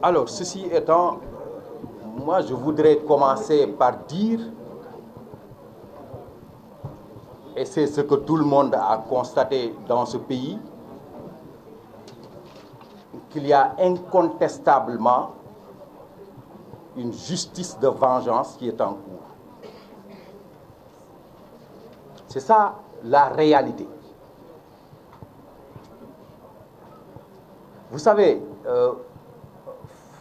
Alors, ceci étant, moi je voudrais commencer par dire, et c'est ce que tout le monde a constaté dans ce pays, qu'il y a incontestablement une justice de vengeance qui est en cours. C'est ça la réalité. Vous savez,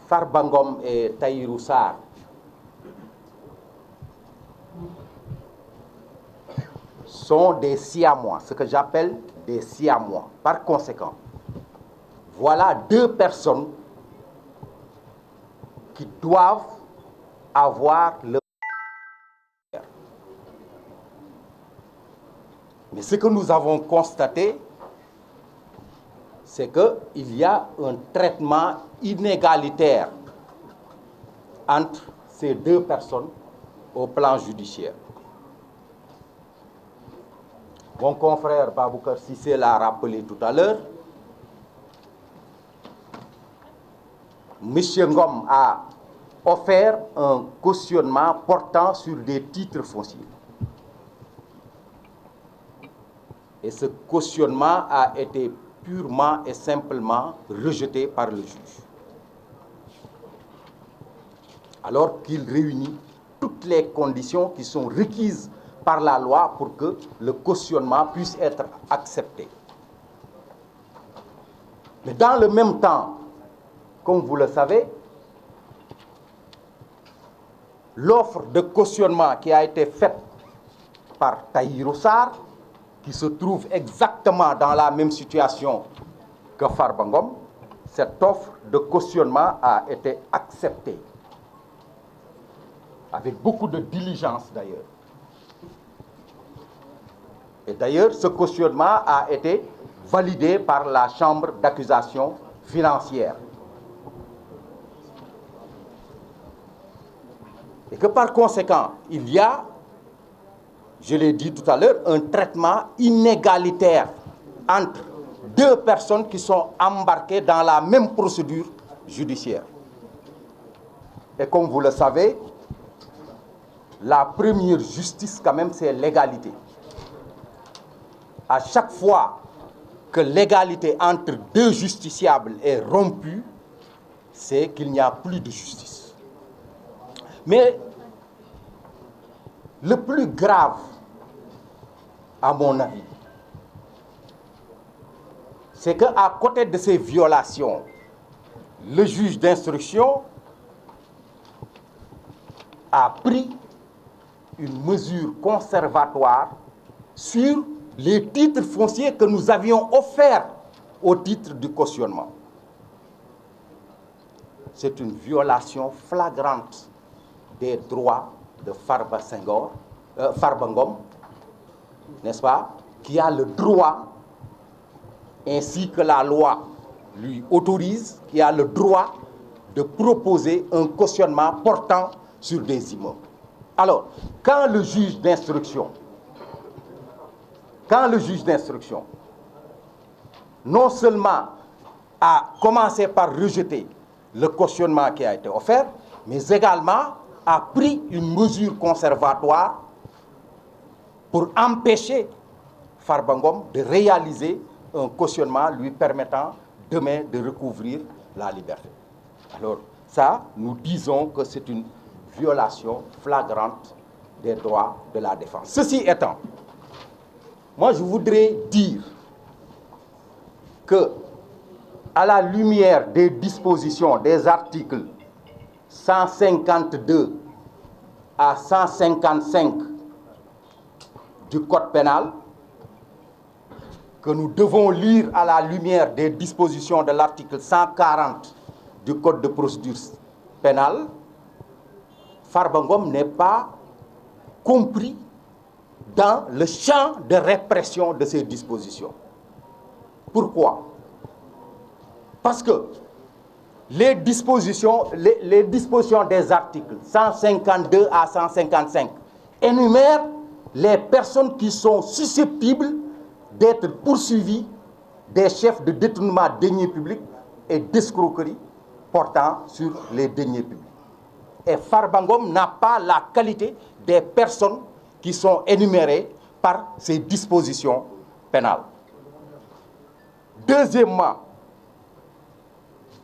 Farba Ngom et Tahirou Sarr sont des siamois, ce que j'appelle des siamois. Par conséquent, voilà deux personnes qui doivent avoir le... Mais ce que nous avons constaté, c'est qu'il y a un traitement inégalitaire entre ces deux personnes au plan judiciaire. Mon confrère Baboucar Cissé l'a rappelé tout à l'heure. M. Ngom a offert un cautionnement portant sur des titres fonciers. Et ce cautionnement a été purement et simplement rejeté par le juge. Alors qu'il réunit toutes les conditions qui sont requises par la loi pour que le cautionnement puisse être accepté. Mais dans le même temps, comme vous le savez, l'offre de cautionnement qui a été faite par Tahirou Sarr, qui se trouve exactement dans la même situation que Farba Ngom, cette offre de cautionnement a été acceptée, avec beaucoup de diligence d'ailleurs. Et d'ailleurs, ce cautionnement a été validé par la Chambre d'accusation financière. Et que par conséquent, il y a, je l'ai dit tout à l'heure, un traitement inégalitaire entre deux personnes qui sont embarquées dans la même procédure judiciaire. Et comme vous le savez, la première justice quand même, c'est l'égalité. À chaque fois que l'égalité entre deux justiciables est rompue, c'est qu'il n'y a plus de justice. Mais le plus grave, à mon avis, c'est qu'à côté de ces violations, le juge d'instruction a pris une mesure conservatoire sur les titres fonciers que nous avions offerts au titre du cautionnement. C'est une violation flagrante des droits de Farba Ngom, n'est-ce pas, qui a le droit, ainsi que la loi lui autorise, qui a le droit de proposer un cautionnement portant sur des immeubles. Alors, quand le juge d'instruction, non seulement a commencé par rejeter le cautionnement qui a été offert, mais également a pris une mesure conservatoire pour empêcher Farba Ngom de réaliser un cautionnement lui permettant demain de recouvrir la liberté. Alors ça, nous disons que c'est une violation flagrante des droits de la défense. Ceci étant, moi je voudrais dire que, à la lumière des dispositions des articles 152 à 155 du Code pénal, que nous devons lire à la lumière des dispositions de l'article 140 du Code de procédure pénale, Farba Ngom n'est pas compris dans le champ de répression de ces dispositions. Pourquoi? Parce que les dispositions des articles 152 à 155 énumèrent les personnes qui sont susceptibles d'être poursuivies des chefs de détournement de deniers publics et d'escroquerie portant sur les deniers publics. Et Farba Ngom n'a pas la qualité des personnes qui sont énumérées par ces dispositions pénales. Deuxièmement,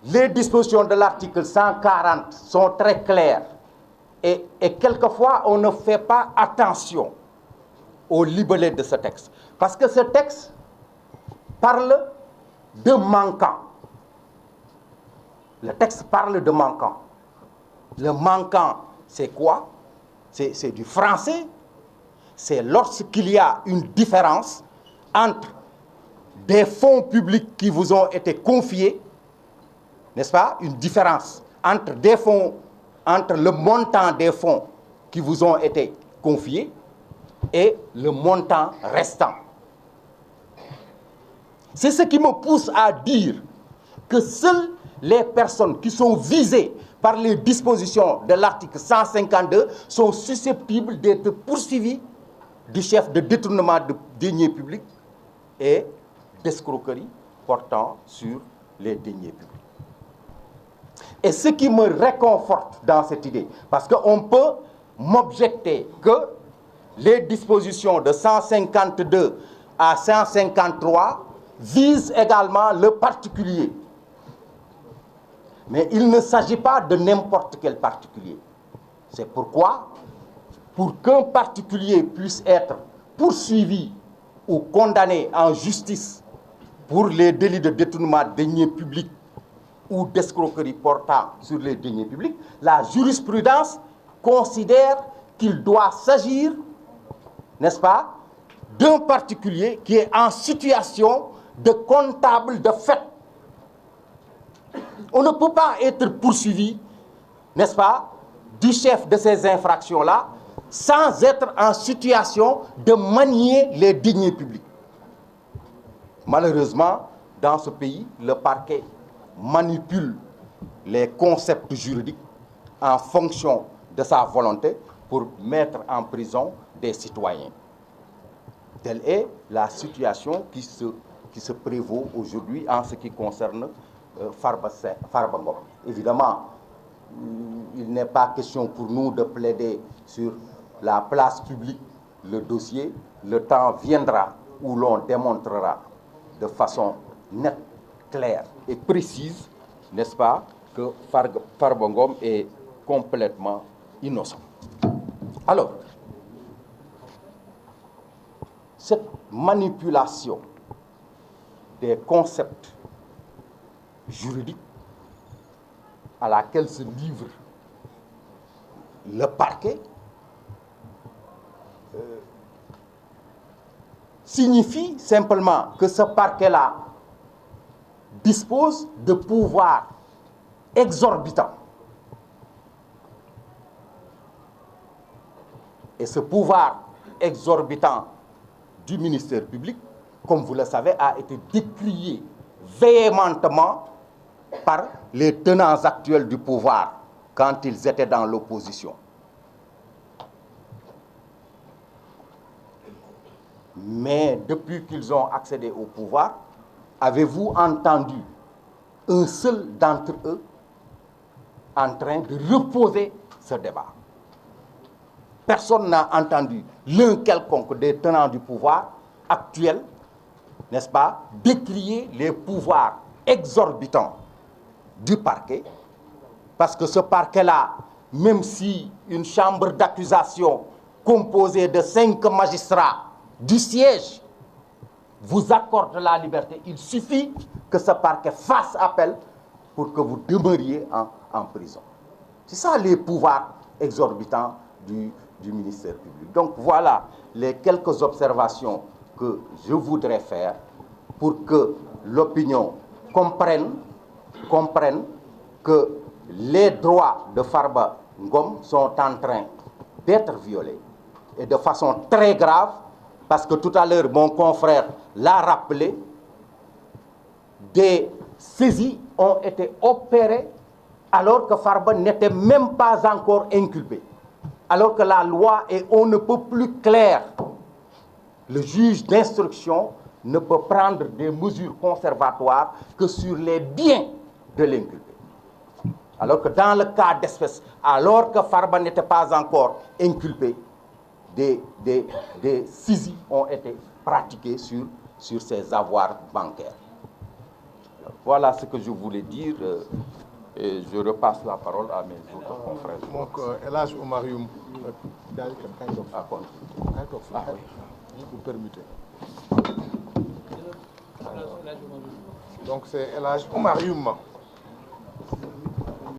les dispositions de l'article 140 sont très claires et quelquefois on ne fait pas attention au libellé de ce texte. Parce que ce texte parle de manquant. Le texte parle de manquant. Le manquant, c'est quoi? C'est du français. C'est lorsqu'il y a une différence entre des fonds publics qui vous ont été confiés, n'est-ce pas? Une différence entre des fonds, entre le montant des fonds qui vous ont été confiés et le montant restant. C'est ce qui me pousse à dire que seules les personnes qui sont visées par les dispositions de l'article 152 sont susceptibles d'être poursuivies du chef de détournement de deniers publics et d'escroquerie portant sur les deniers publics. Et ce qui me réconforte dans cette idée, parce qu'on peut m'objecter que les dispositions de 152 à 153 visent également le particulier. Mais il ne s'agit pas de n'importe quel particulier. C'est pourquoi, pour qu'un particulier puisse être poursuivi ou condamné en justice pour les délits de détournement de deniers publics ou d'escroquerie portant sur les deniers publics, la jurisprudence considère qu'il doit s'agir, n'est-ce pas, d'un particulier qui est en situation de comptable de fait. On ne peut pas être poursuivi, n'est-ce pas, du chef de ces infractions-là sans être en situation de manier les deniers publics. Malheureusement, dans ce pays, le parquet manipule les concepts juridiques en fonction de sa volonté pour mettre en prison des citoyens. Telle est la situation qui se prévaut aujourd'hui en ce qui concerne Farba Ngom. Évidemment, il n'est pas question pour nous de plaider sur la place publique le dossier. Le temps viendra où l'on démontrera de façon nette, claire et précise, n'est-ce pas, que Farba Ngom est complètement innocent. Alors, cette manipulation des concepts juridiques à laquelle se livre le parquet signifie simplement que ce parquet-là dispose de pouvoirs exorbitants. Et ce pouvoir exorbitant du ministère public, comme vous le savez, a été décrié véhémentement par les tenants actuels du pouvoir quand ils étaient dans l'opposition. Mais depuis qu'ils ont accédé au pouvoir, avez-vous entendu un seul d'entre eux en train de reposer ce débat? Personne n'a entendu l'un quelconque des tenants du pouvoir actuel, n'est-ce pas, décrier les pouvoirs exorbitants du parquet, parce que ce parquet-là, même si une chambre d'accusation composée de 5 magistrats du siège vous accorde la liberté, il suffit que ce parquet fasse appel pour que vous demeuriez en prison. C'est ça les pouvoirs exorbitants du ministère public. Donc voilà les quelques observations que je voudrais faire pour que l'opinion comprenne que les droits de Farba Ngom sont en train d'être violés et de façon très grave, parce que tout à l'heure mon confrère l'a rappelé, des saisies ont été opérées alors que Farba n'était même pas encore inculpé. Alors que la loi est on ne peut plus claire. Le juge d'instruction ne peut prendre des mesures conservatoires que sur les biens de l'inculpé. Alors que dans le cas d'espèce, alors que Farba n'était pas encore inculpé, des saisies ont été pratiquées sur ses avoirs bancaires. Alors, voilà ce que je voulais dire. Et je repasse la parole à mes autres confrères. Donc, Elhadj Oumar Youm, vous permettez. Donc, c'est Elhadj Oumar Youm.